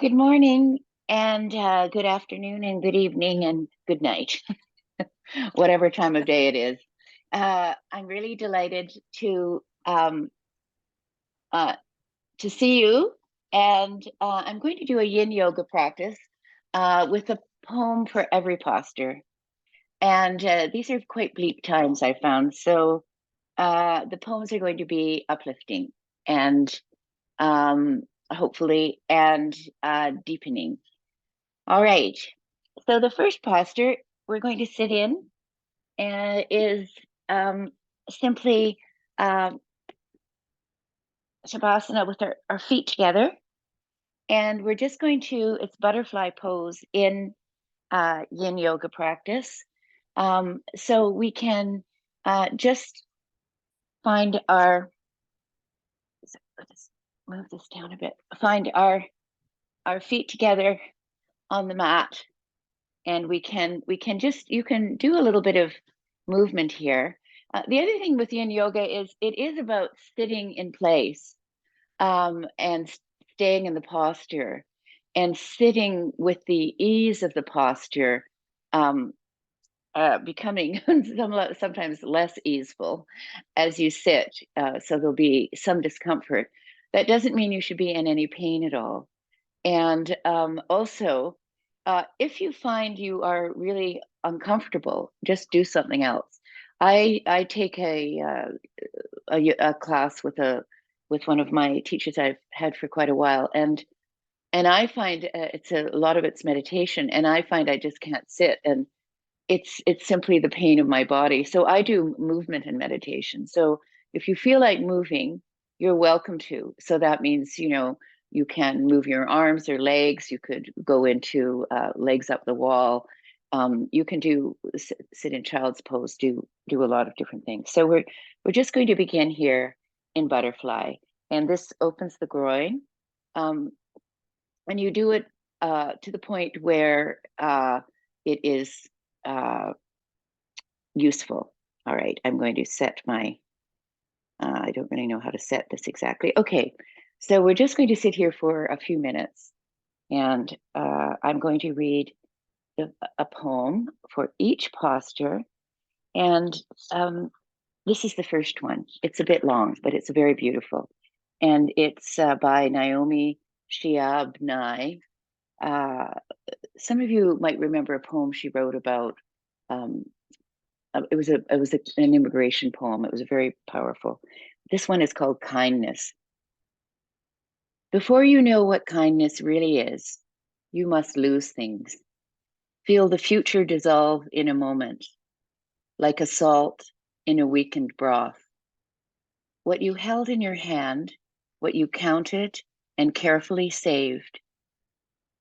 Good morning and good afternoon and good evening and good night, whatever time of day it is. I'm really delighted uh, to see you, and I'm going to do a Yin Yoga practice with a poem for every posture. And these are quite bleak times, I found. So the poems are going to be uplifting and um, hopefully and deepening. All right. So the first posture we're going to sit in is um, simply um, Shavasana with our feet together. And we're just going to, it's butterfly pose in Yin Yoga practice. So we can just find let's move this down a bit, find our feet together on the mat, and we can just, you can do a little bit of movement here. The other thing with Yin Yoga is it is about sitting in place, and staying in the posture and sitting with the ease of the posture, um, becoming sometimes less easeful as you sit. So there'll be some discomfort. That doesn't mean you should be in any pain at all. And also, if you find you are really uncomfortable, just do something else. I take a class with one of my teachers I've had for quite a while, and I find it's a lot of it's meditation, and I find I just can't sit, and it's simply the pain of my body. So I do movement and meditation. So if you feel like moving, you're welcome to. So that means, you can move your arms or legs. You could go into legs up the wall. You can sit in child's pose. Do a lot of different things. So we're just going to begin here in butterfly, and this opens the groin, um, and you do it to the point where it is uh, useful. All right, I'm going to set my, I don't really know how to set this exactly. Okay, so we're just going to sit here for a few minutes, and I'm going to read a poem for each posture. And this is the first one. It's a bit long, but it's very beautiful. And it's by Naomi Shihab Nye. Uh, some of you might remember a poem she wrote about um, an immigration poem. It was very powerful. This one is called Kindness. Before you know what kindness really is, you must lose things. Feel the future dissolve in a moment, like a salt in a weakened broth. What you held in your hand, what you counted and carefully saved,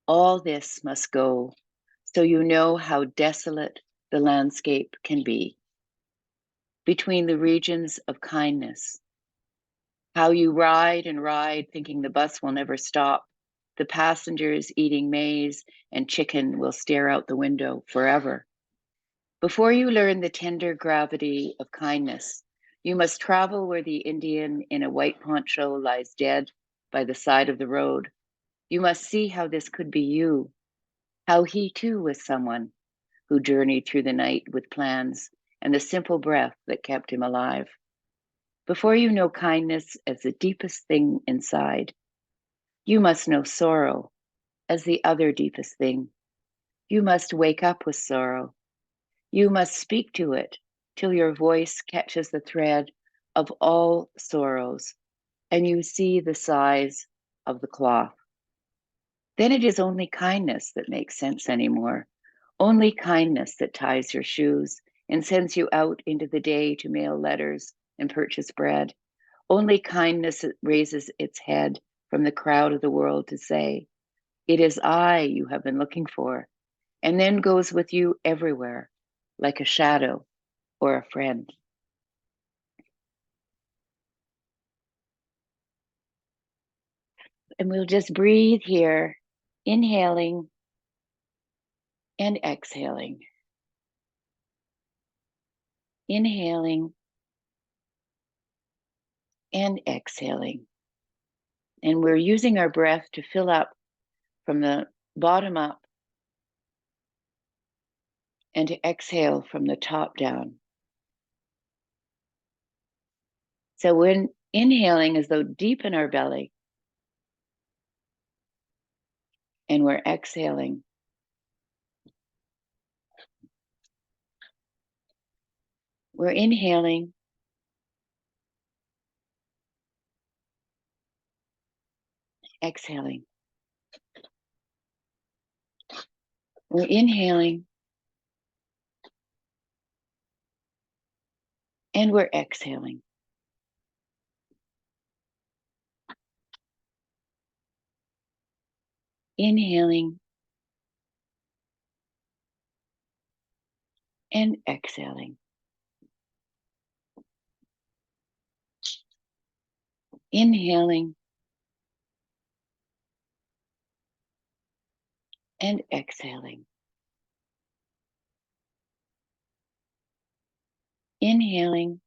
all this must go, so you know how desolate the landscape can be between the regions of kindness. How you ride and ride, thinking the bus will never stop. The passengers eating maize and chicken will stare out the window forever. Before you learn the tender gravity of kindness, you must travel where the Indian in a white poncho lies dead by the side of the road. You must see how this could be you, how he too was someone who journeyed through the night with plans and the simple breath that kept him alive. Before you know kindness as the deepest thing inside, you must know sorrow as the other deepest thing. You must wake up with sorrow. You must speak to it till your voice catches the thread of all sorrows and you see the size of the cloth. Then it is only kindness that makes sense anymore. Only kindness that ties your shoes and sends you out into the day to mail letters and purchase bread. Only kindness raises its head from the crowd of the world to say, "It is I you have been looking for," and then goes with you everywhere, like a shadow or a friend. And we'll just breathe here, inhaling and exhaling, inhaling and exhaling. And we're using our breath to fill up from the bottom up and to exhale from the top down. So when inhaling as though deep in our belly, and we're exhaling. We're inhaling, exhaling. We're inhaling, and we're exhaling. Inhaling and exhaling. Inhaling and exhaling. Inhaling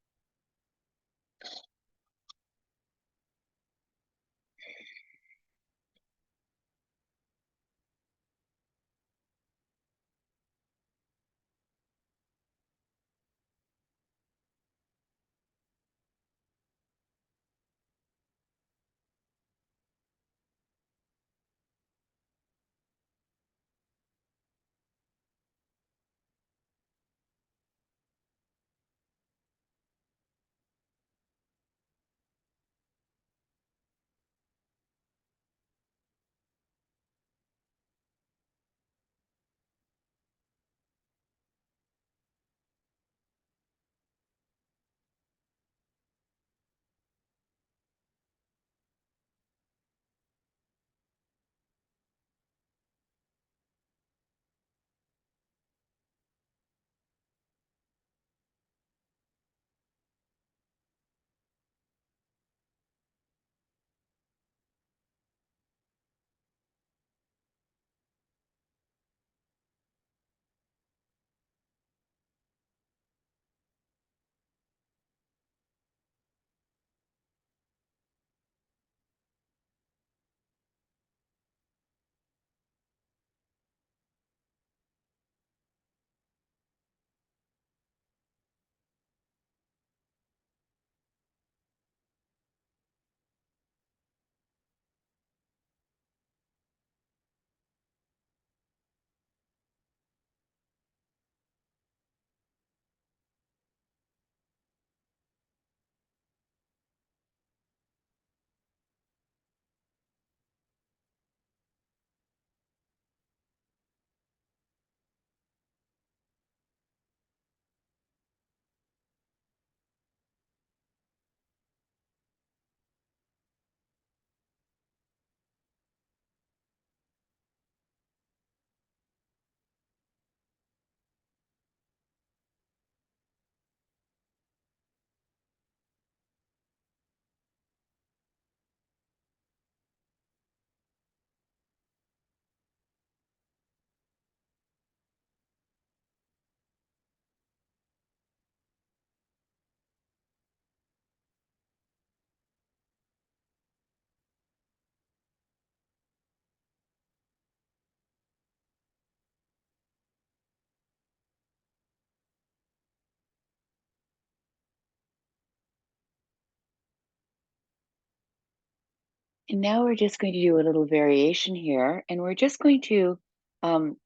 And now we're just going to do a little variation here, and we're just going to um,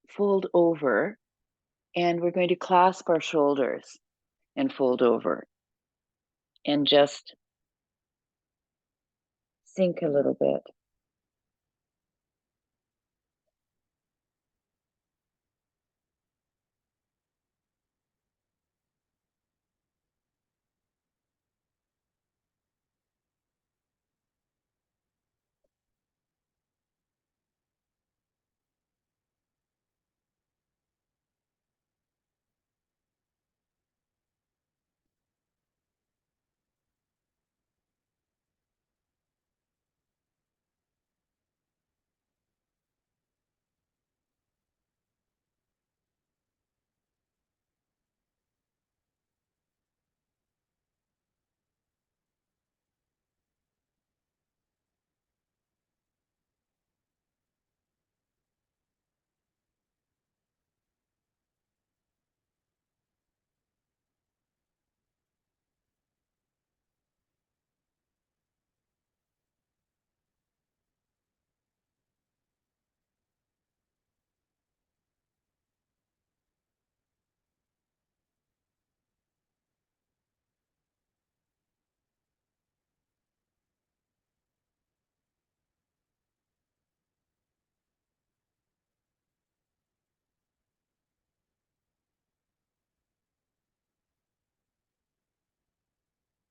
fold over, and we're going to clasp our shoulders and fold over, and just sink a little bit.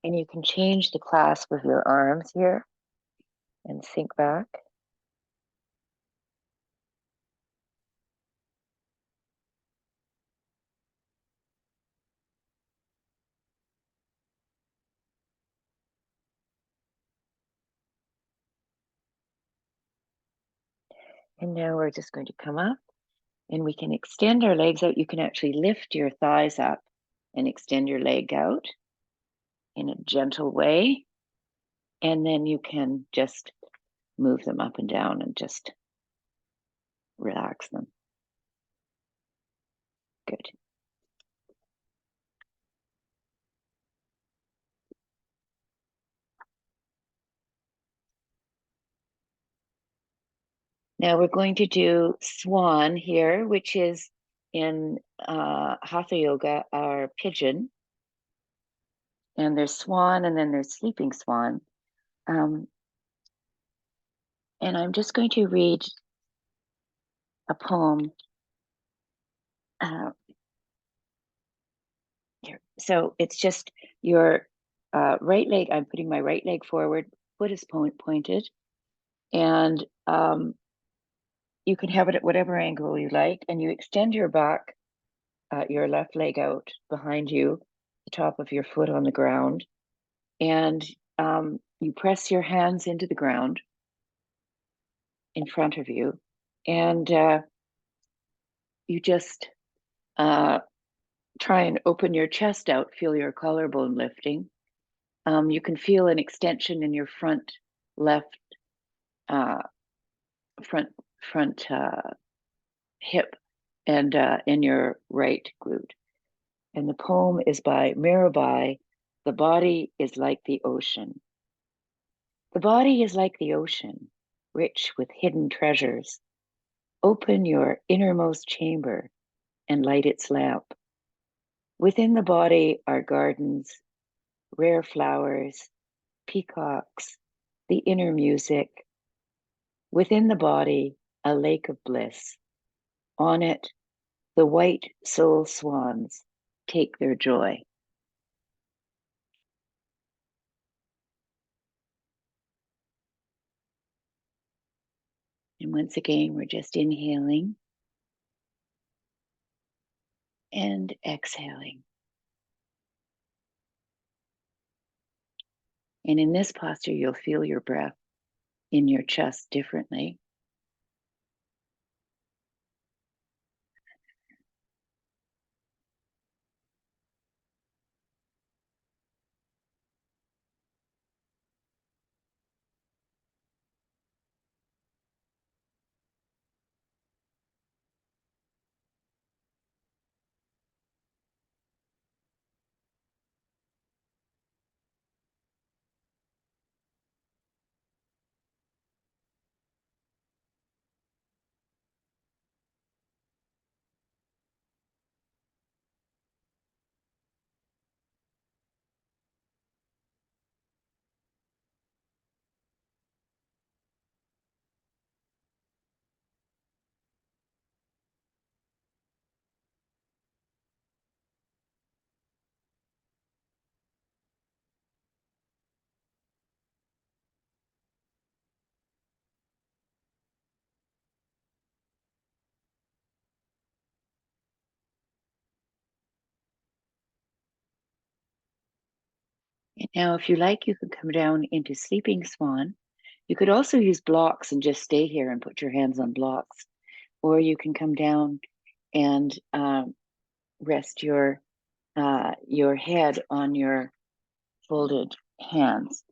And you can change the clasp of your arms here and sink back. And now we're just going to come up and we can extend our legs out. You can actually lift your thighs up and extend your leg out in a gentle way. And then you can just move them up and down and just relax them. Good. Now we're going to do Swan here, which is in Hatha Yoga, our pigeon. And there's Swan and then there's Sleeping Swan. And I'm just going to read a poem. Here. So it's just your right leg. I'm putting my right leg forward, foot is pointed, and you can have it at whatever angle you like, and you extend your back, your left leg out behind you, the top of your foot on the ground, and you press your hands into the ground in front of you, and you just try and open your chest out, feel your collarbone lifting. You can feel an extension in your front left uh, front hip and in your right glute. And the poem is by Mirabai. The body is like the ocean. The body is like the ocean, rich with hidden treasures. Open your innermost chamber and light its lamp. Within the body are gardens, rare flowers, peacocks, the inner music. Within the body, a lake of bliss. On it, the white soul swans take their joy. And once again, we're just inhaling and exhaling. And in this posture, you'll feel your breath in your chest differently. And now, if you like, you can come down into Sleeping Swan. You could also use blocks and just stay here and put your hands on blocks. Or you can come down and rest your head on your folded hands.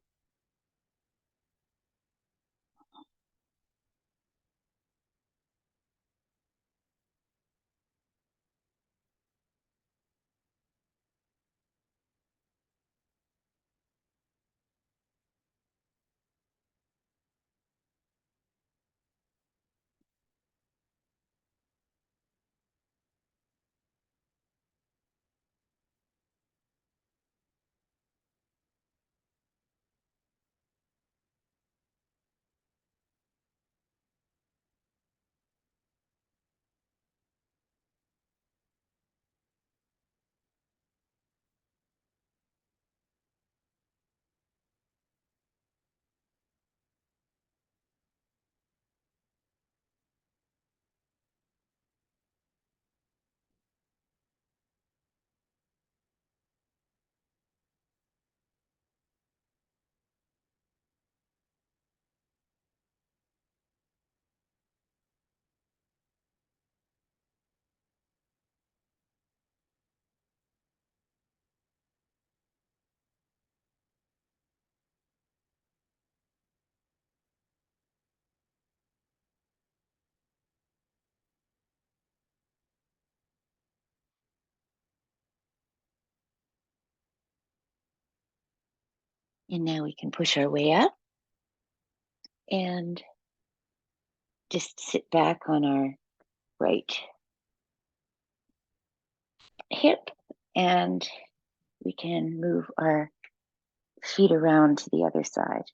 And now we can push our way up and just sit back on our right hip, and we can move our feet around to the other side.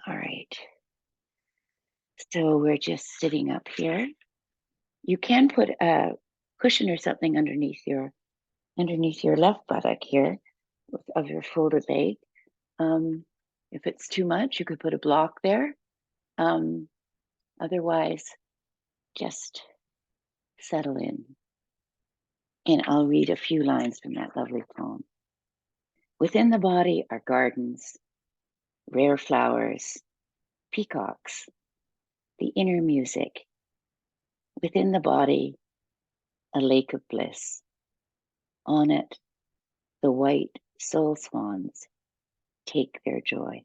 All right. So we're just sitting up here. You can put a cushion or something underneath your left buttock here of your folded leg. If it's too much, you could put a block there. Otherwise, just settle in. And I'll read a few lines from that lovely poem. Within the body are gardens, rare flowers, peacocks, the inner music. Within the body, a lake of bliss. On it, the white soul swans take their joy.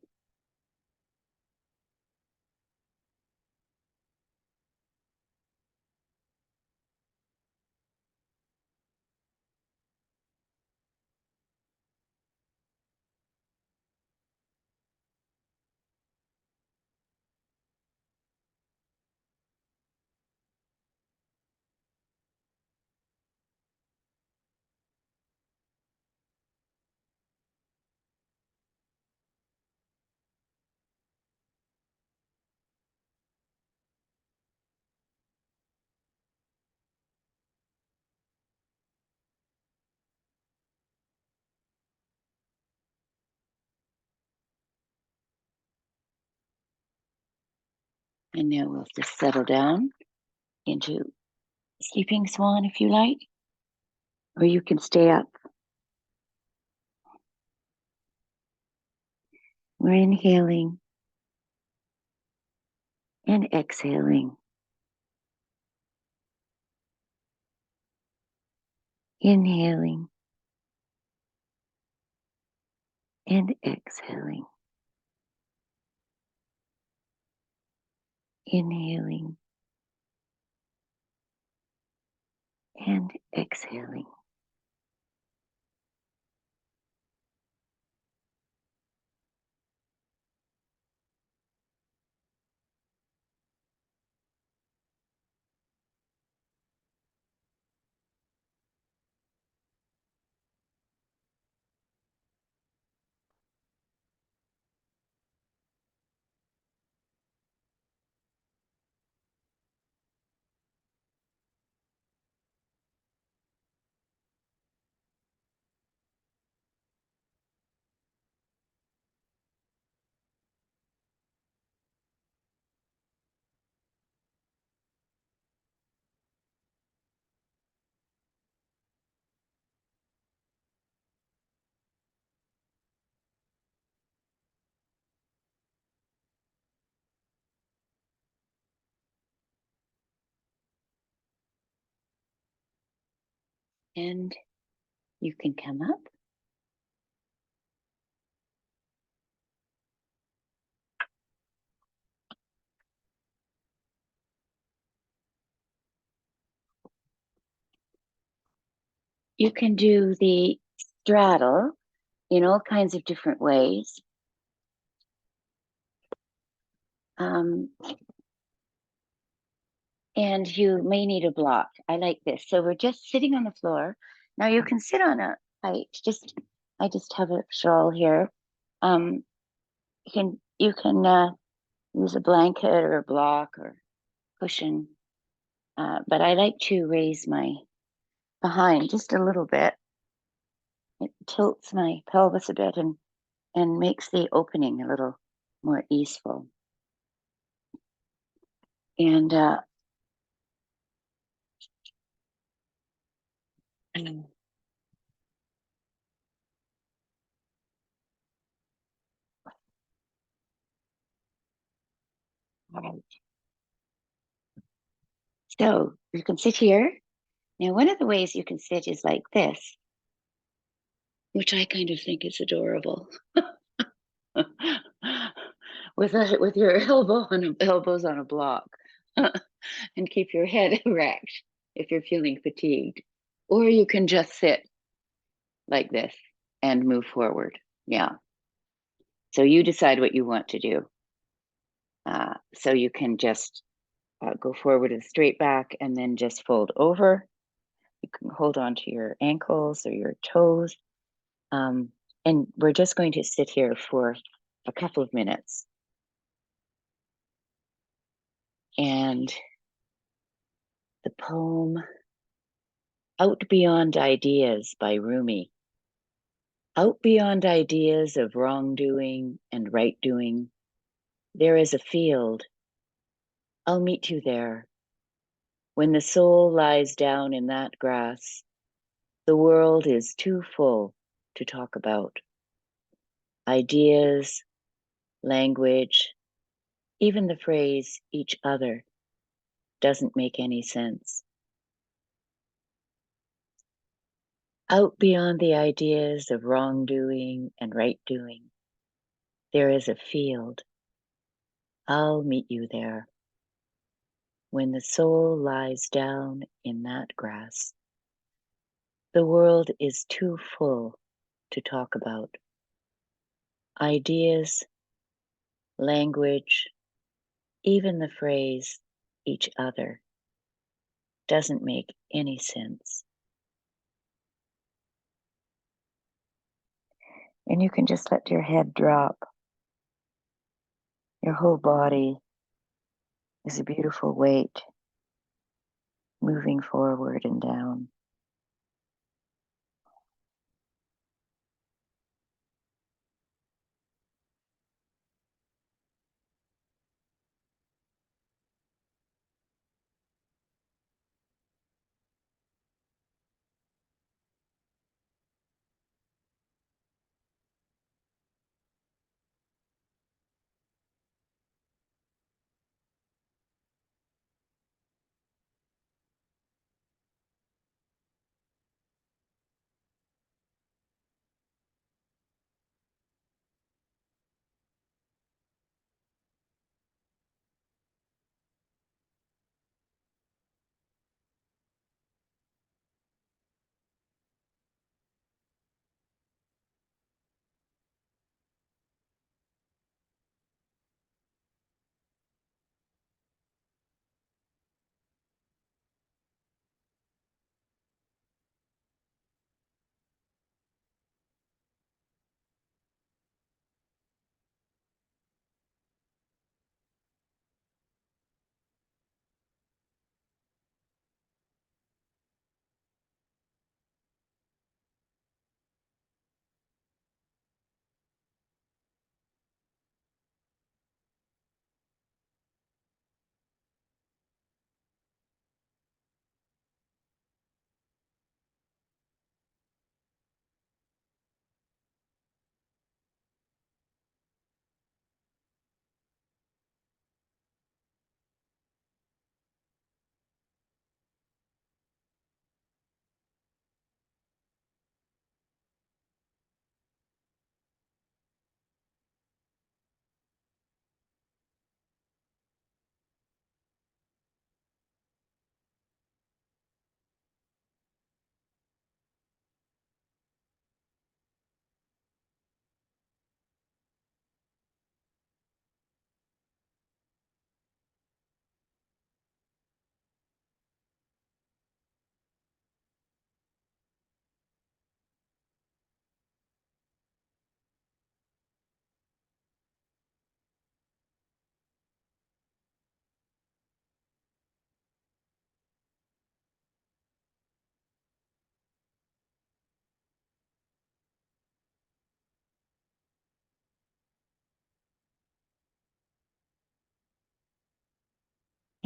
And now we'll just settle down into sleeping swan if you like, or you can stay up. We're inhaling and exhaling. Inhaling and exhaling. Inhaling and exhaling. And you can come up. You can do the straddle in all kinds of different ways. And you may need a block. I like this. So we're just sitting on the floor. Now you can sit on a height. I just have a shawl here. You can use a blanket or a block or cushion. But I like to raise my behind just a little bit. It tilts my pelvis a bit and makes the opening a little more easeful. And so you can sit here. Now, one of the ways you can sit is like this. which I kind of think is adorable. With your elbows on a block, and keep your head erect if you're feeling fatigued, or you can just sit like this and move forward. Yeah. So you decide what you want to do. So you can just go forward with a straight back and then just fold over. You can hold on to your ankles or your toes. And we're just going to sit here for a couple of minutes. And the poem Out Beyond Ideas by Rumi. Out beyond ideas of wrongdoing and right doing, there is a field. I'll meet you there. When the soul lies down in that grass, the world is too full to talk about. Ideas, language, even the phrase each other doesn't make any sense. Out beyond the ideas of wrongdoing and right doing, there is a field. I'll meet you there. When the soul lies down in that grass, the world is too full to talk about. Ideas, language, even the phrase each other doesn't make any sense. And you can just let your head drop. Your whole body is a beautiful weight moving forward and down.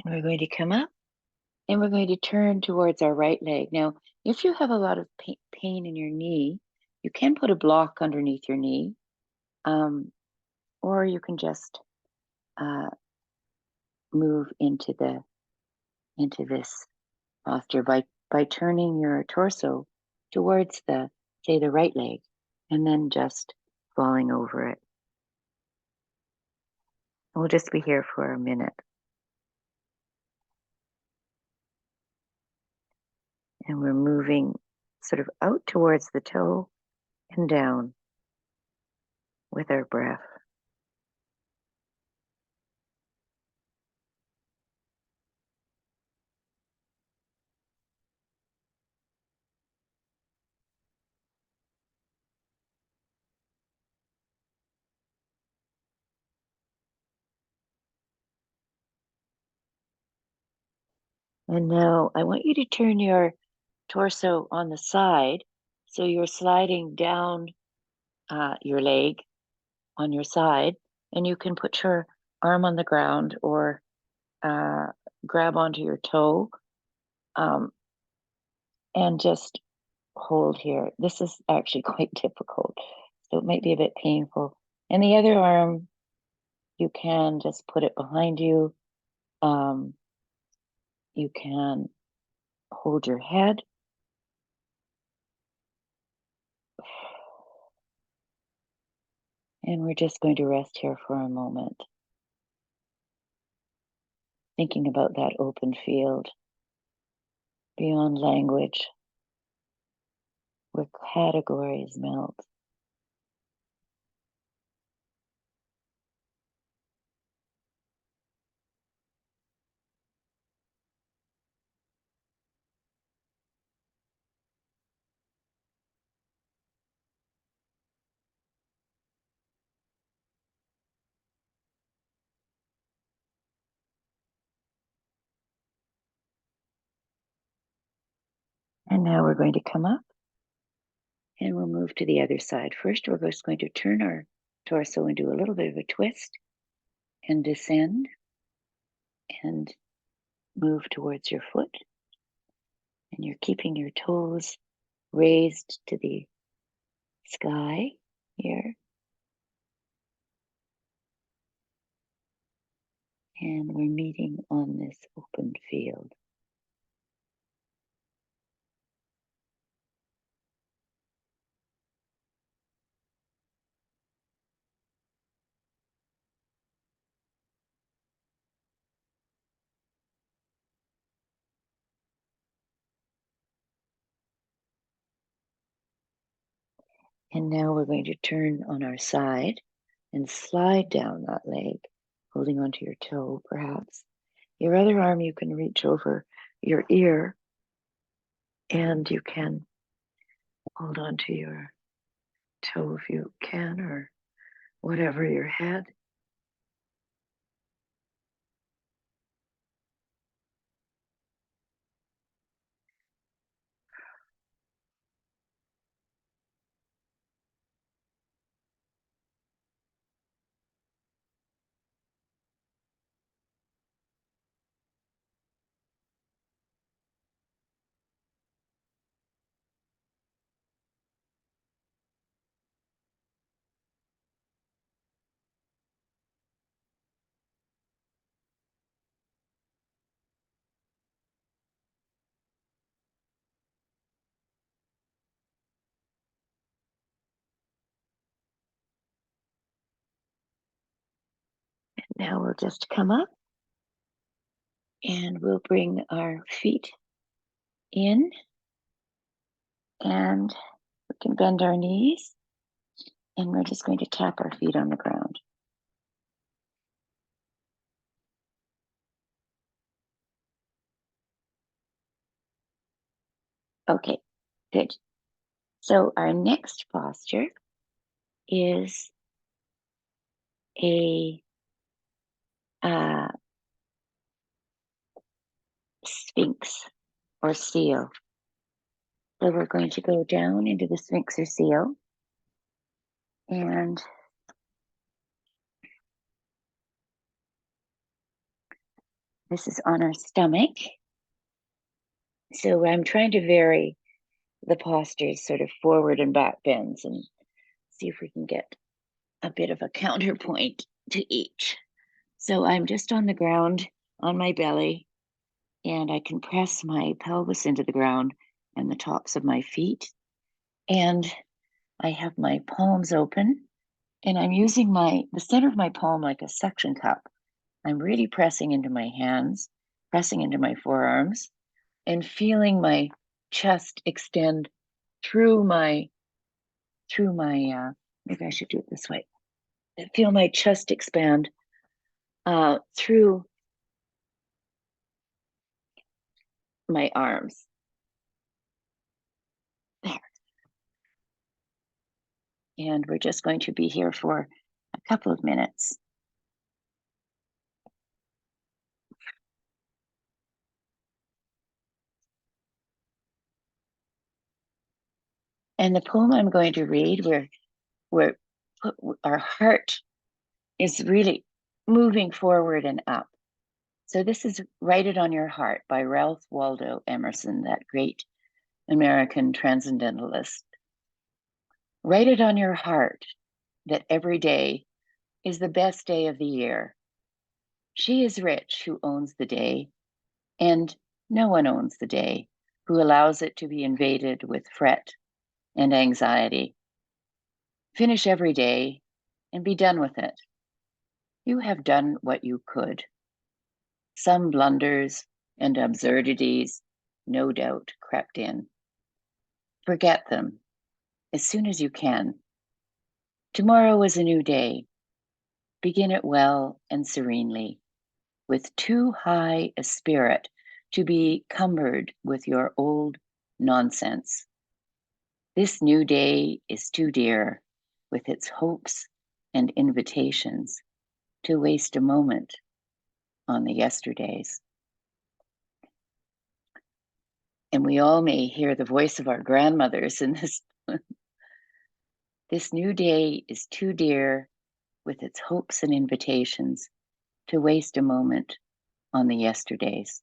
And we're going to come up and we're going to turn towards our right leg. Now, if you have a lot of pain in your knee, you can put a block underneath your knee, or you can just move into this posture by turning your torso towards the right leg. and then just falling over it. We'll just be here for a minute. And we're moving sort of out towards the toe and down with our breath. And now I want you to turn your torso on the side. So you're sliding down your leg on your side, and you can put your arm on the ground or grab onto your toe and just hold here. This is actually quite difficult, so it might be a bit painful. And the other arm, you can just put it behind you. You can hold your head. And we're just going to rest here for a moment, thinking about that open field beyond language, where categories melt. And now we're going to come up and we'll move to the other side. First, we're just going to turn our torso and do a little bit of a twist and descend and move towards your foot. And you're keeping your toes raised to the sky here. And we're meeting on this open field. And now we're going to turn on our side and slide down that leg, holding onto your toe, perhaps. Your other arm, you can reach over your ear and you can hold onto your toe if you can, or whatever, your head. Now we'll just come up and we'll bring our feet in and we can bend our knees and we're just going to tap our feet on the ground. Okay, good. So our next posture is a Sphinx or seal. So we're going to go down into the Sphinx or seal, and this is on our stomach. So I'm trying to vary the postures, sort of forward and back bends, and see if we can get a bit of a counterpoint to each. So I'm just on the ground on my belly, and I can press my pelvis into the ground and the tops of my feet. And I have my palms open, and I'm using the center of my palm like a suction cup. I'm really pressing into my hands, pressing into my forearms, and feeling my chest extend through my maybe I should do it this way. I feel my chest expand through my arms. There. And we're just going to be here for a couple of minutes. And the poem I'm going to read, where our heart is really moving forward and up. So this is Write It on Your Heart by Ralph Waldo Emerson, that great American transcendentalist. Write it on your heart that every day is the best day of the year. She is rich who owns the day, and no one owns the day who allows it to be invaded with fret and anxiety. Finish every day and be done with it. You have done what you could. Some blunders and absurdities, no doubt, crept in. Forget them as soon as you can. Tomorrow is a new day. Begin it well and serenely, with too high a spirit to be cumbered with your old nonsense. This new day is too dear, with its hopes and invitations, to waste a moment on the yesterdays. And we all may hear the voice of our grandmothers in this. This new day is too dear, with its hopes and invitations, to waste a moment on the yesterdays.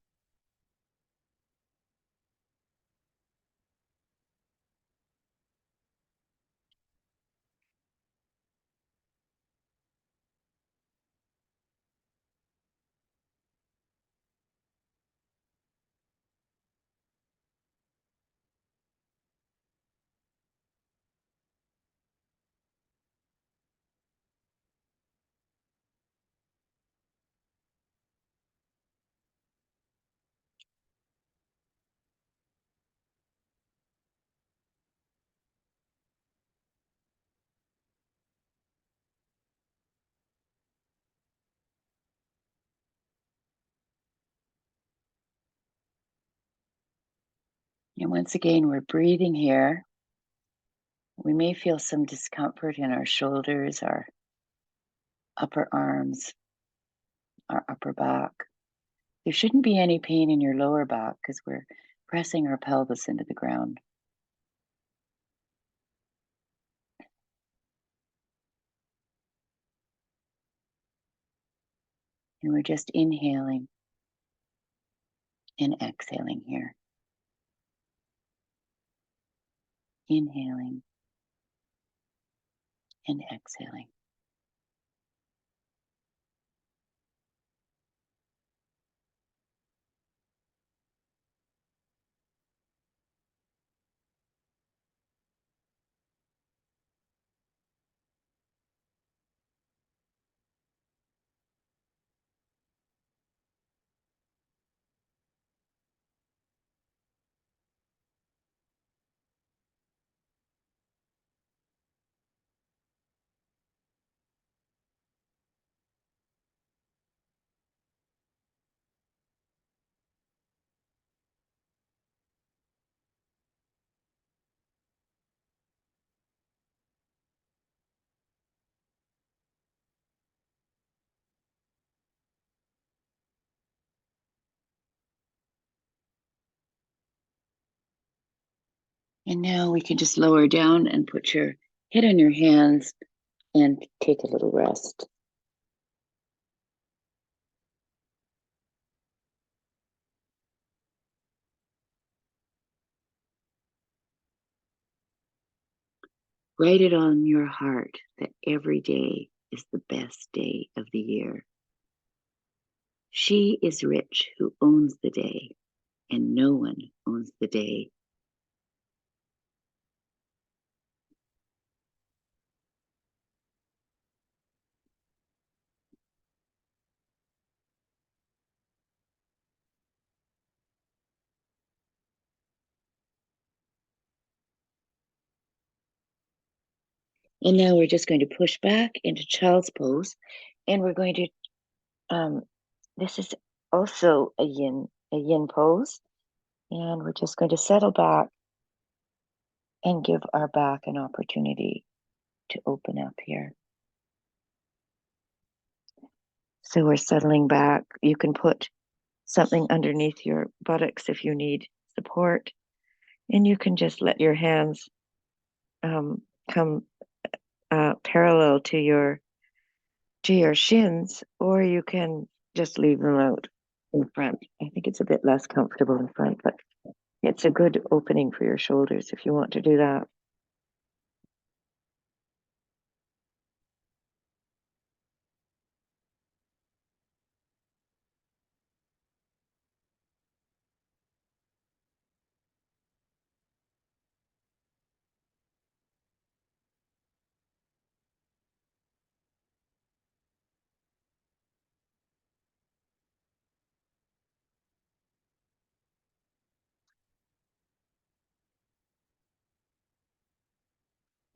And once again, we're breathing here. We may feel some discomfort in our shoulders, our upper arms, our upper back. There shouldn't be any pain in your lower back because we're pressing our pelvis into the ground. And we're just inhaling and exhaling here. Inhaling and exhaling. And now we can just lower down and put your head on your hands and take a little rest. Write it on your heart that every day is the best day of the year. She is rich who owns the day, and no one owns the day. And now we're just going to push back into child's pose, and we're going to, this is also a yin pose, and we're just going to settle back and give our back an opportunity to open up here. So we're settling back. You can put something underneath your buttocks if you need support, and you can just let your hands come parallel to your shins, or you can just leave them out in front. I think it's a bit less comfortable in front, but it's a good opening for your shoulders if you want to do that.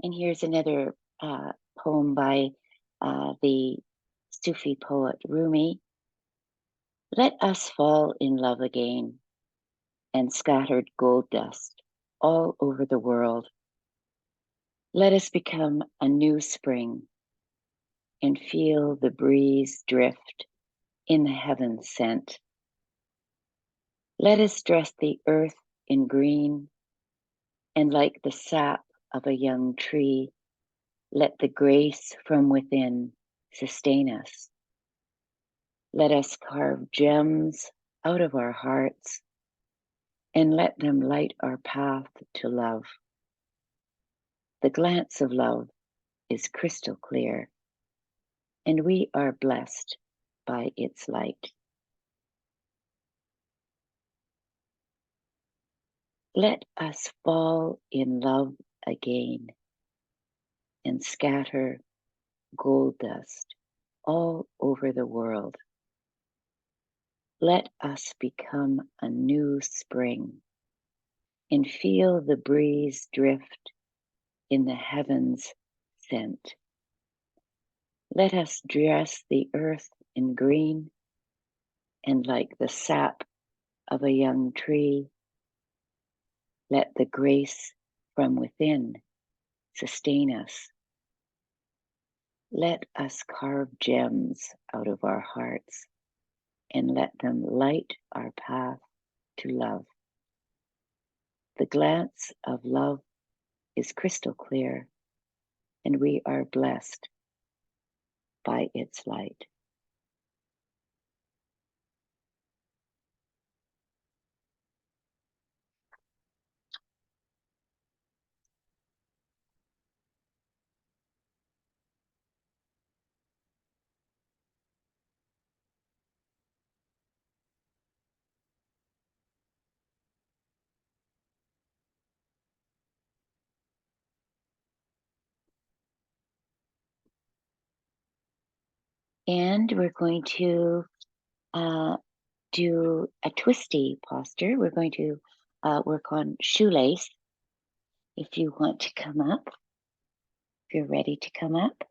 And here's another poem by the Sufi poet Rumi. Let us fall in love again, and scattered gold dust all over the world. Let us become a new spring and feel the breeze drift in the heavens scent. Let us dress the earth in green, and like the sap of a young tree, let the grace from within sustain us. Let us carve gems out of our hearts and let them light our path to love. The glance of love is crystal clear, and we are blessed by its light. Let us fall in love again and scatter gold dust all over the world. Let us become a new spring and feel the breeze drift in the heavens scent. Let us dress the earth in green, and like the sap of a young tree, let the grace from within sustain us. Let us carve gems out of our hearts and let them light our path to love. The glance of love is crystal clear, and we are blessed by its light. And we're going to do a twisty posture. We're going to work on shoelace. If you want to come up, if you're ready to come up.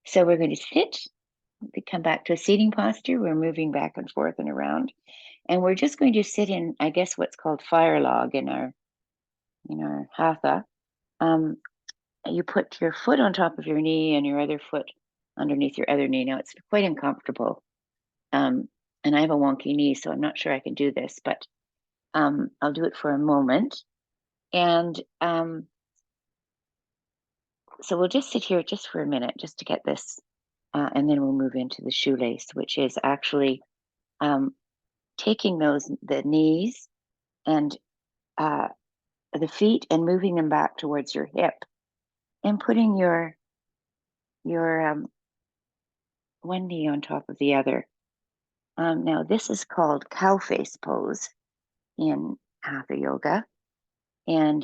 So we're going to sit, we come back to a seating posture. We're moving back and forth and around. And we're just going to sit in, I guess, what's called fire log in our Hatha. You put your foot on top of your knee and your other foot underneath your other knee. Now it's quite uncomfortable. And I have a wonky knee, so I'm not sure I can do this, but I'll do it for a moment. And so we'll just sit here just for a minute, just to get this, and then we'll move into the shoelace, which is actually taking the knees and the feet and moving them back towards your hip, and putting your one knee on top of the other. Now this is called cow face pose in Hatha Yoga, and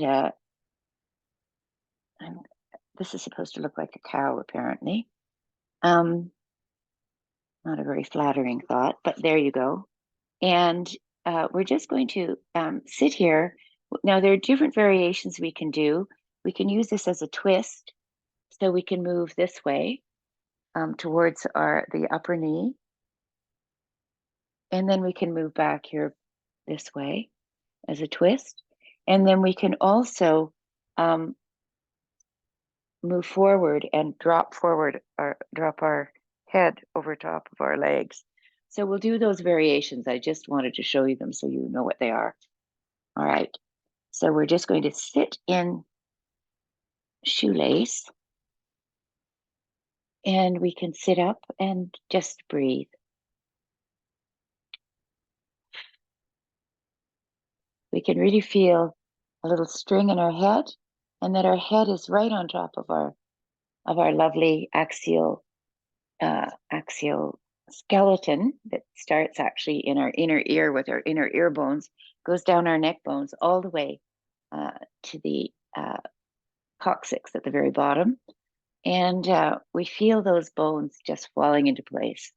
this is supposed to look like a cow, apparently. Not a very flattering thought, but there you go. And we're just going to sit here Now, there are different variations we can do. We can use this as a twist. So we can move this way towards the upper knee. And then we can move back here this way as a twist. And then we can also move forward and drop forward or drop our head over top of our legs. So we'll do those variations. I just wanted to show you them so you know what they are. All right. So we're just going to sit in shoelace, and we can sit up and just breathe. We can really feel a little string in our head, and that our head is right on top of our lovely axial skeleton that starts actually in our inner ear with our inner ear bones, goes down our neck bones all the way to the coccyx at the very bottom. And we feel those bones just falling into place.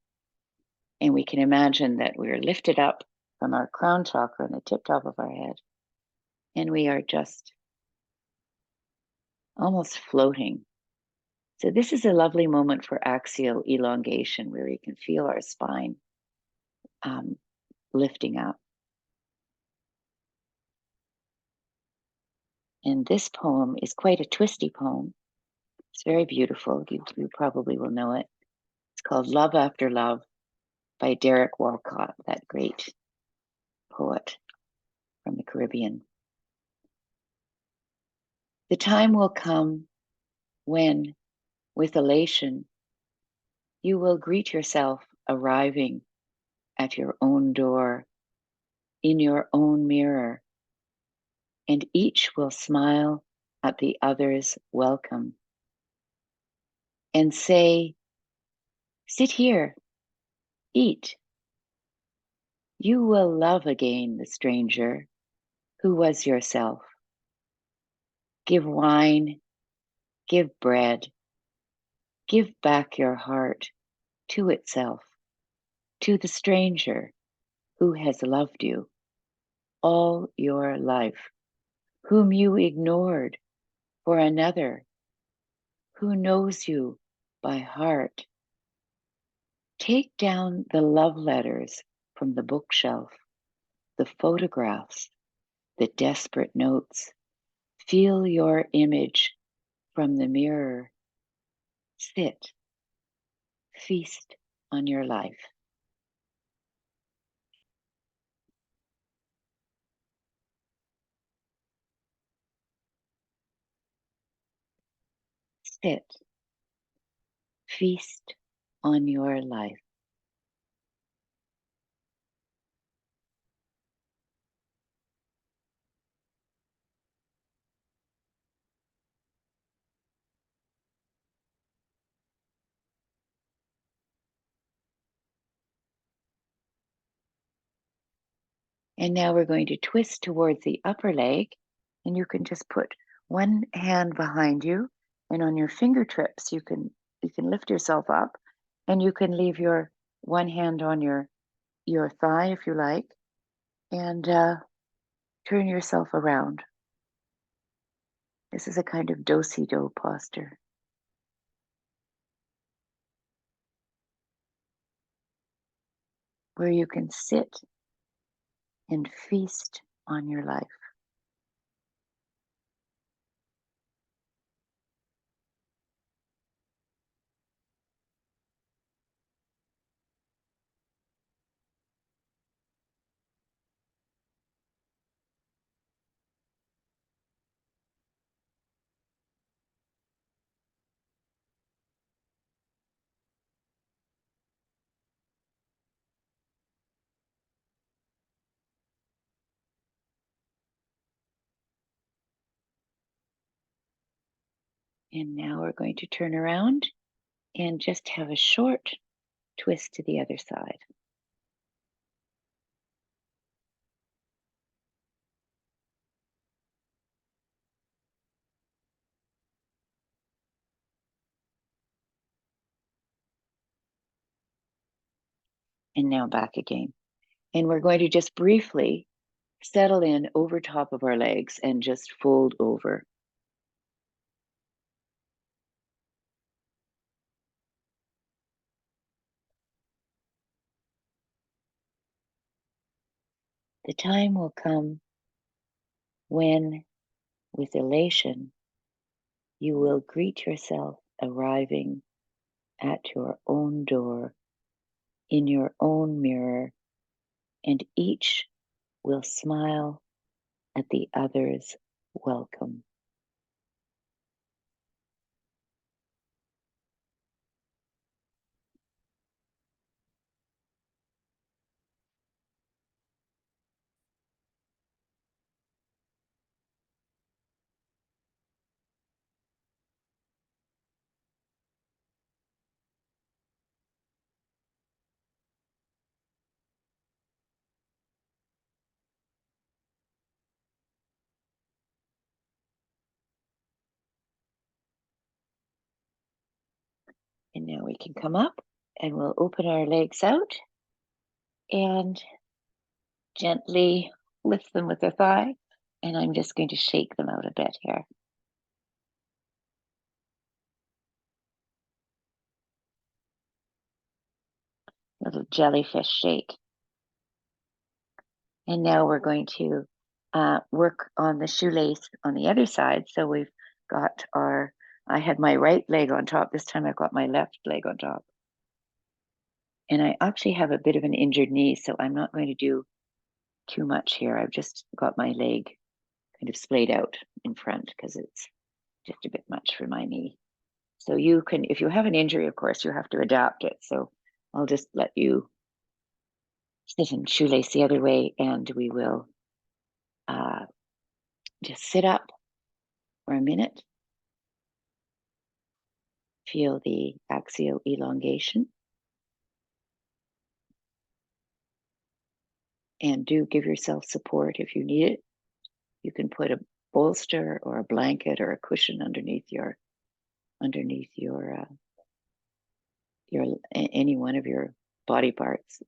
And we can imagine that we're lifted up from our crown chakra on the tip top of our head. And we are just almost floating. So this is a lovely moment for axial elongation where you can feel our spine lifting up. And this poem is quite a twisty poem. It's very beautiful. You probably will know it. It's called Love After Love by Derek Walcott, that great poet from the Caribbean. The time will come when, with elation, you will greet yourself arriving at your own door, in your own mirror, and each will smile at the other's welcome and say, "Sit here, eat." You will love again the stranger who was yourself. Give wine, give bread, give back your heart to itself, to the stranger who has loved you all your life, whom you ignored for another, who knows you by heart. Take down the love letters from the bookshelf, the photographs, the desperate notes. Feel your image from the mirror. Sit, feast on your life. Sit, feast on your life. And now we're going to twist towards the upper leg, and you can just put one hand behind you, and on your fingertips you can lift yourself up, and you can leave your one hand on your thigh if you like, and turn yourself around. This is a kind of do-si-do posture, where you can sit and feast on your life. And now we're going to turn around and just have a short twist to the other side. And now back again. And we're going to just briefly settle in over top of our legs and just fold over. The time will come when, with elation, you will greet yourself arriving at your own door, in your own mirror, and each will smile at the other's welcome. And now we can come up and we'll open our legs out and gently lift them with the thigh. And I'm just going to shake them out a bit here. Little jellyfish shake. And now we're going to work on the shoelace on the other side. So we've got I had my right leg on top. This time I've got my left leg on top. And I actually have a bit of an injured knee, so I'm not going to do too much here. I've just got my leg kind of splayed out in front because it's just a bit much for my knee. So you can, if you have an injury, of course, you have to adapt it. So I'll just let you sit and shoelace the other way, and we will just sit up for a minute. Feel the axial elongation. And do give yourself support if you need it. You can put a bolster or a blanket or a cushion underneath your any one of your body parts.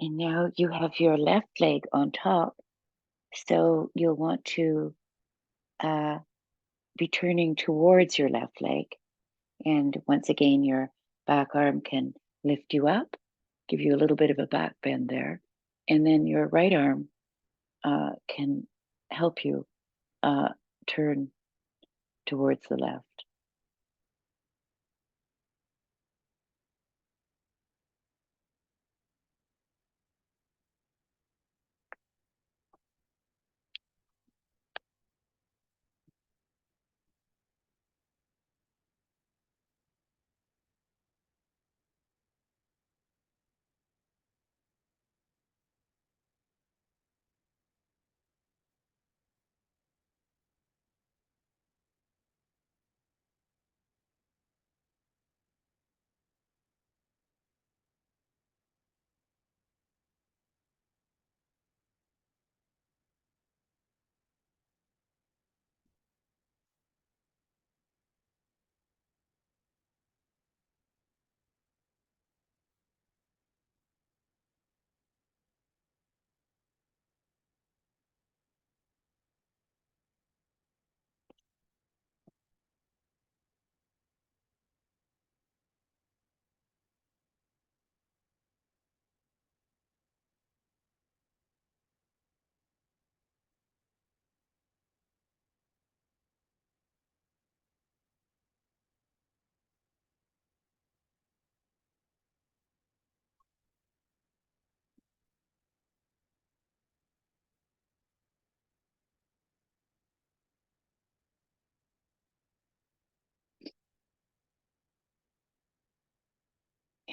And now you have your left leg on top. So you'll want to be turning towards your left leg. And once again, your back arm can lift you up, give you a little bit of a back bend there. And then your right arm can help you turn towards the left.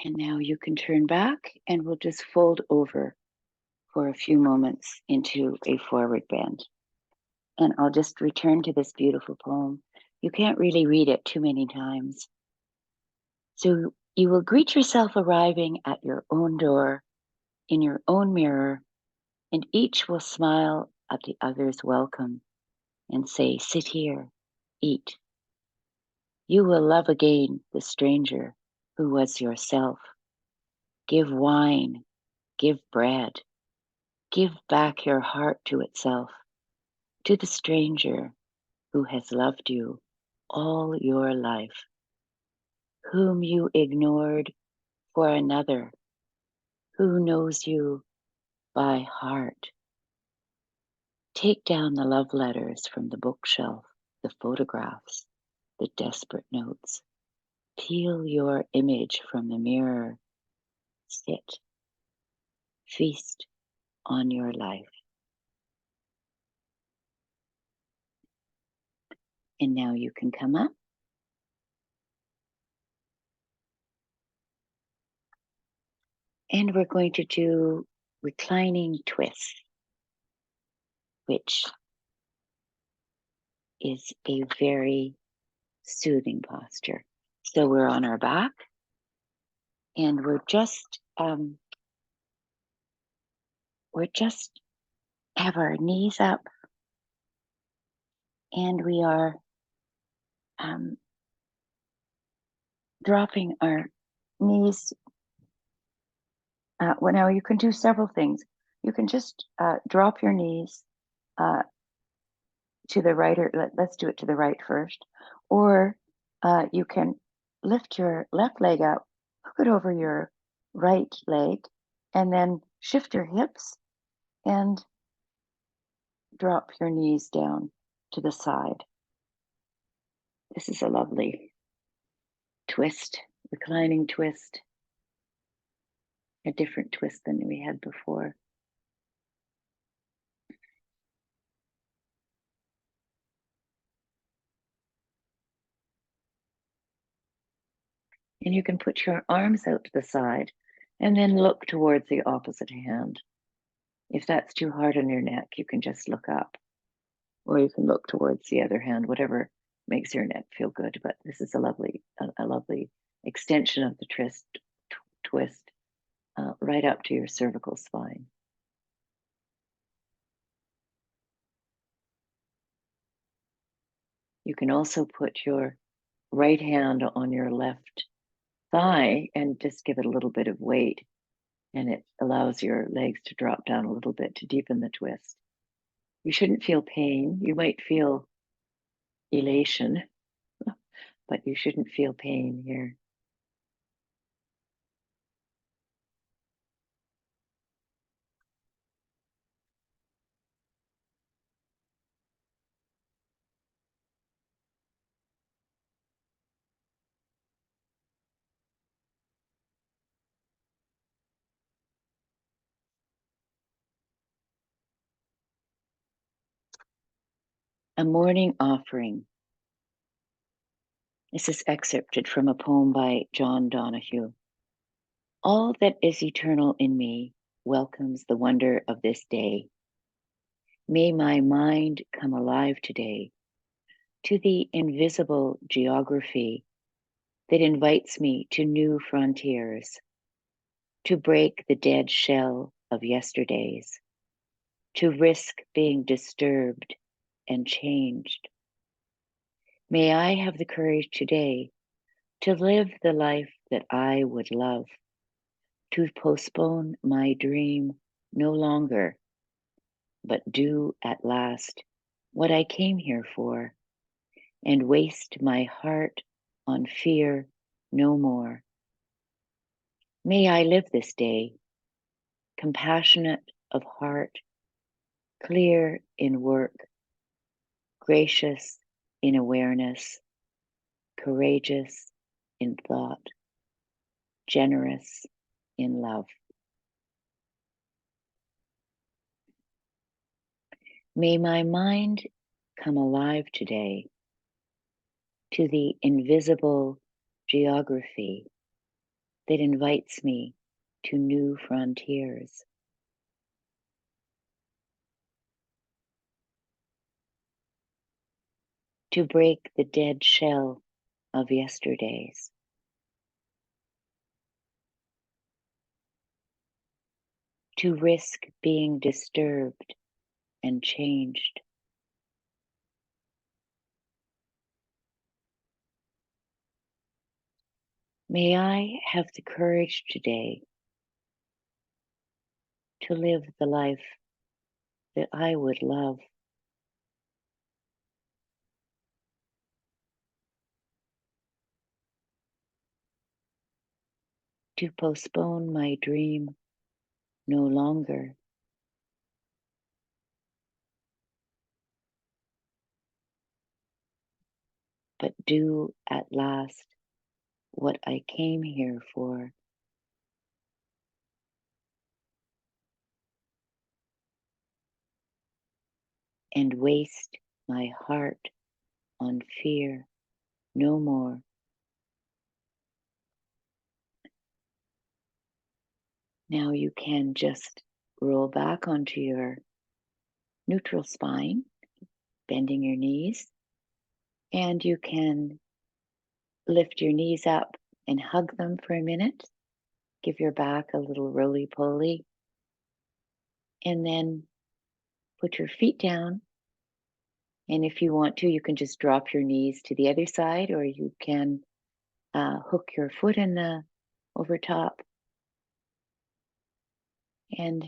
And now you can turn back and we'll just fold over for a few moments into a forward bend. And I'll just return to this beautiful poem. You can't really read it too many times. So you will greet yourself arriving at your own door, in your own mirror, and each will smile at the other's welcome and say, sit here, eat. You will love again the stranger who was yourself. Give wine, give bread, give back your heart to itself, to the stranger who has loved you all your life, whom you ignored for another, who knows you by heart. Take down the love letters from the bookshelf, the photographs, the desperate notes. Peel your image from the mirror. Sit, feast on your life. And now you can come up. And we're going to do reclining twist, which is a very soothing posture. So we're on our back and we're just have our knees up and we are dropping our knees. Well, now you can do several things. You can just drop your knees to the right, or let's do it to the right first. Or you can lift your left leg up, hook it over your right leg, and then shift your hips and drop your knees down to the side. This is a lovely twist, reclining twist, a different twist than we had before. And you can put your arms out to the side and then look towards the opposite hand. If that's too hard on your neck, you can just look up, or you can look towards the other hand, whatever makes your neck feel good. But this is a lovely extension of the twist right up to your cervical spine. You can also put your right hand on your left thigh and just give it a little bit of weight, and it allows your legs to drop down a little bit to deepen the twist. You shouldn't feel pain. You might feel elation, but you shouldn't feel pain here. A Morning Offering. This is excerpted from a poem by John Donahue. All that is eternal in me welcomes the wonder of this day. May my mind come alive today to the invisible geography that invites me to new frontiers, to break the dead shell of yesterdays, to risk being disturbed and changed. May I have the courage today to live the life that I would love, to postpone my dream no longer, but do at last what I came here for, and waste my heart on fear no more. May I live this day, compassionate of heart, clear in work, gracious in awareness, courageous in thought, generous in love. May my mind come alive today to the invisible geography that invites me to new frontiers. To break the dead shell of yesterdays. To risk being disturbed and changed. May I have the courage today to live the life that I would love. To postpone my dream no longer. But do at last what I came here for. And waste my heart on fear no more. Now you can just roll back onto your neutral spine, bending your knees, and you can lift your knees up and hug them for a minute. Give your back a little roly-poly, and then put your feet down. And if you want to, you can just drop your knees to the other side, or you can hook your foot in the over top, and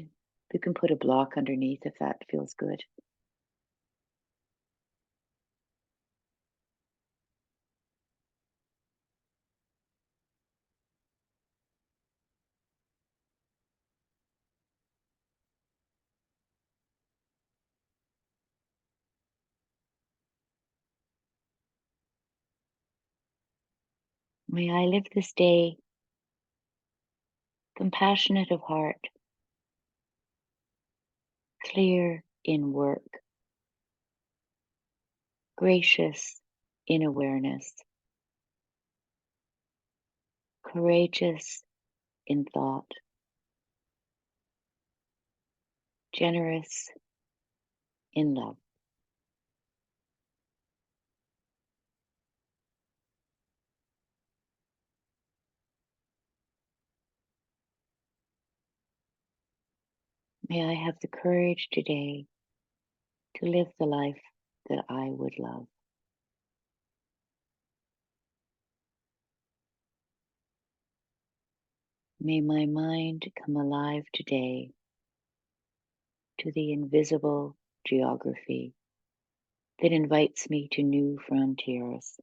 you can put a block underneath if that feels good. May I live this day compassionate of heart, clear in work, gracious in awareness, courageous in thought, generous in love. May I have the courage today to live the life that I would love. May my mind come alive today to the invisible geography that invites me to new frontiers.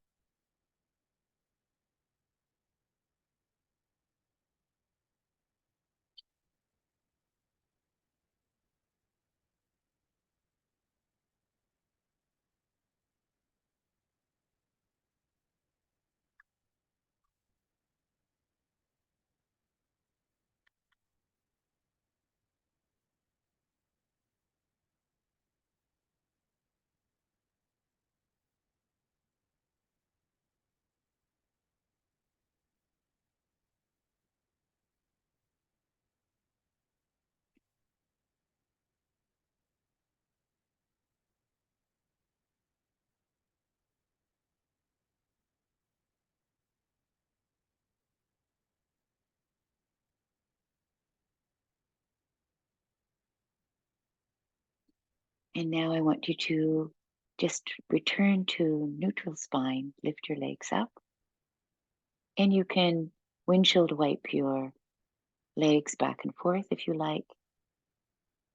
And now I want you to just return to neutral spine, lift your legs up, and you can windshield wipe your legs back and forth if you like,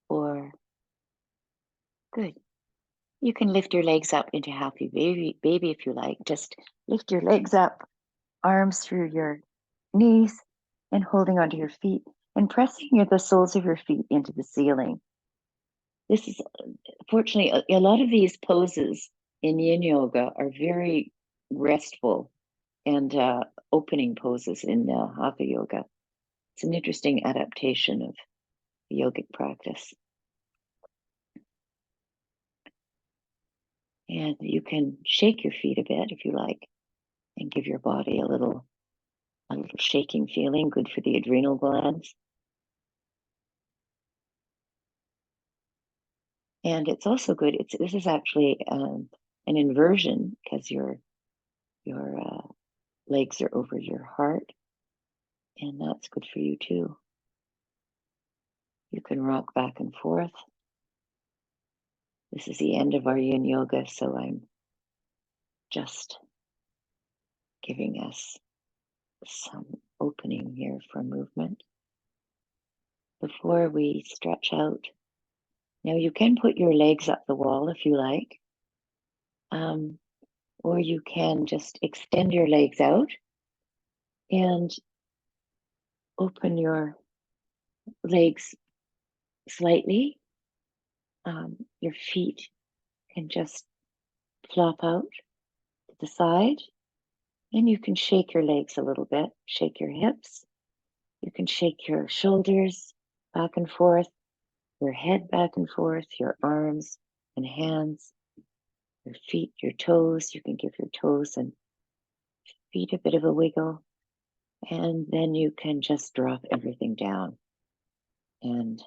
or good. You can lift your legs up into happy baby if you like. Just lift your legs up, arms through your knees, and holding onto your feet and pressing the soles of your feet into the ceiling. This is, fortunately, a lot of these poses in Yin Yoga are very restful and opening poses in Hatha Yoga. It's an interesting adaptation of the yogic practice. And you can shake your feet a bit if you like and give your body a little a little shaking feeling, good for the adrenal glands. And it's also good. This is actually an inversion because your legs are over your heart, and that's good for you too. You can rock back and forth. This is the end of our Yin Yoga, so I'm just giving us some opening here for movement before we stretch out. Now you can put your legs up the wall if you like, or you can just extend your legs out and open your legs slightly. Your feet can just flop out to the side, and you can shake your legs a little bit, shake your hips. You can shake your shoulders back and forth, your head back and forth, your arms and hands, your feet, your toes. You can give your toes and feet a bit of a wiggle, and then you can just drop everything down and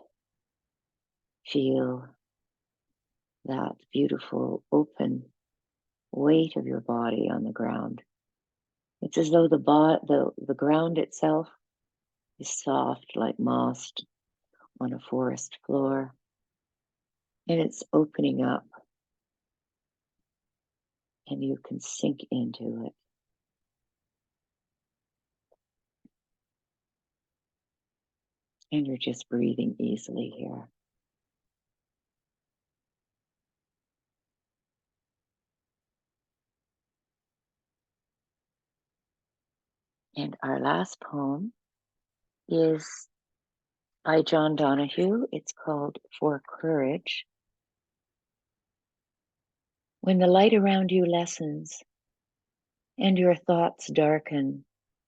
feel that beautiful open weight of your body on the ground. It's as though the ground itself is soft like moss on a forest floor, and it's opening up, and you can sink into it. And you're just breathing easily here. And our last poem is by John Donahue. It's called For Courage. When the light around you lessens and your thoughts darken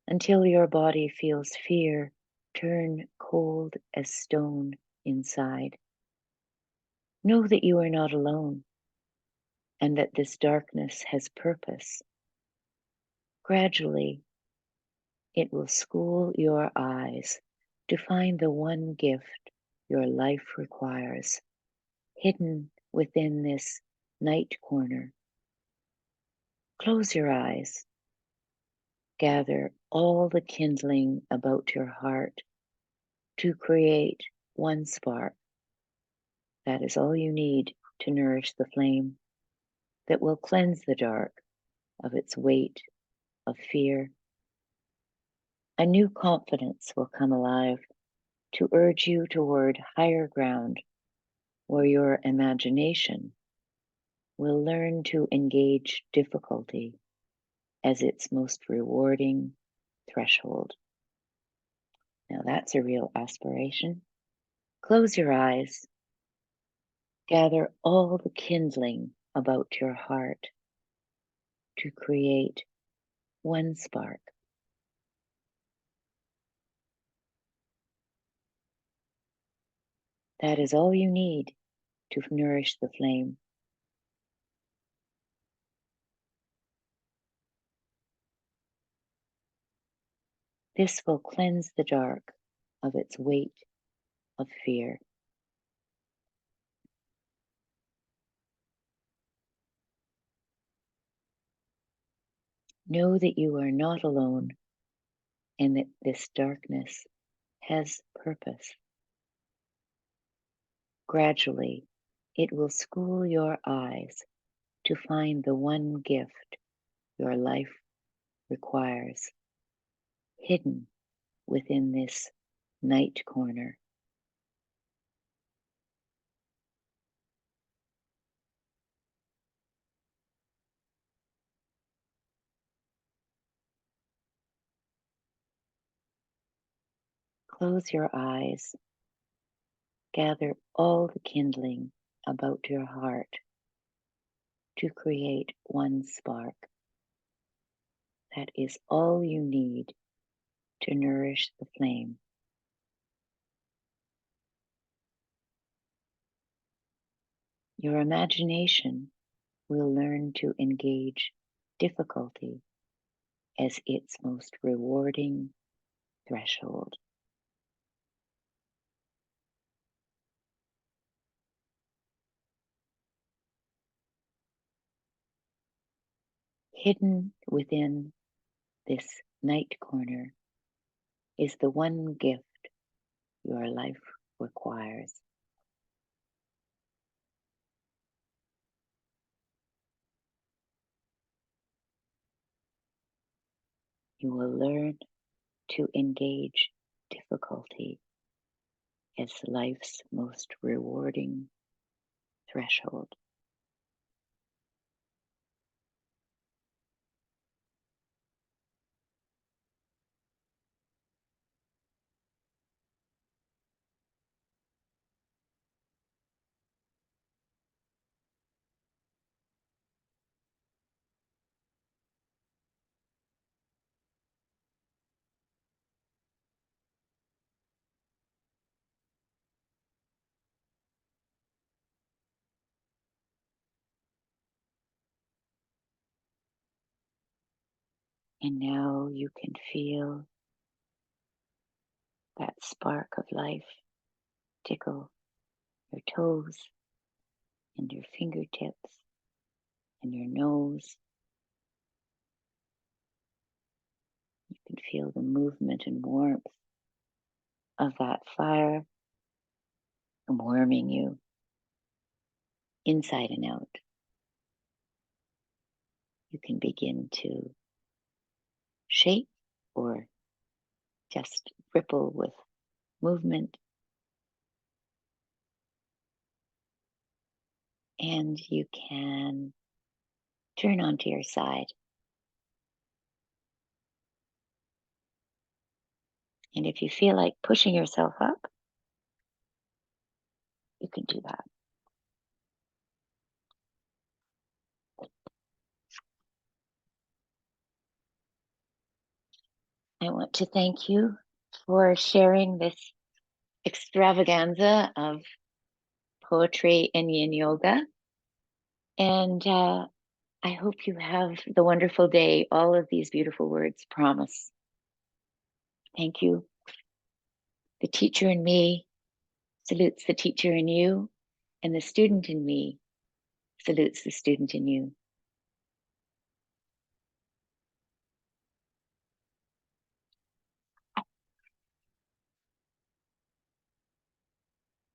until your body feels fear turn cold as stone inside, know that you are not alone and that this darkness has purpose. Gradually, it will school your eyes to find the one gift your life requires, hidden within this night corner. Close your eyes. Gather all the kindling about your heart to create one spark. That is all you need to nourish the flame that will cleanse the dark of its weight of fear. A new confidence will come alive to urge you toward higher ground where your imagination will learn to engage difficulty as its most rewarding threshold. Now that's a real aspiration. Close your eyes. Gather all the kindling about your heart to create one spark. That is all you need to nourish the flame. This will cleanse the dark of its weight of fear. Know that you are not alone and that this darkness has purpose. Gradually, it will school your eyes to find the one gift your life requires, hidden within this night corner. Close your eyes. Gather all the kindling about your heart to create one spark. That is all you need to nourish the flame. Your imagination will learn to engage difficulty as its most rewarding threshold. Hidden within this night corner is the one gift your life requires. You will learn to engage difficulty as life's most rewarding threshold. And now you can feel that spark of life tickle your toes and your fingertips and your nose. You can feel the movement and warmth of that fire warming you inside and out. You can begin to shake or just ripple with movement. And you can turn onto your side. And if you feel like pushing yourself up, you can do that. I want to thank you for sharing this extravaganza of poetry and yin yoga. And I hope you have the wonderful day all of these beautiful words promise. Thank you. The teacher in me salutes the teacher in you, and the student in me salutes the student in you.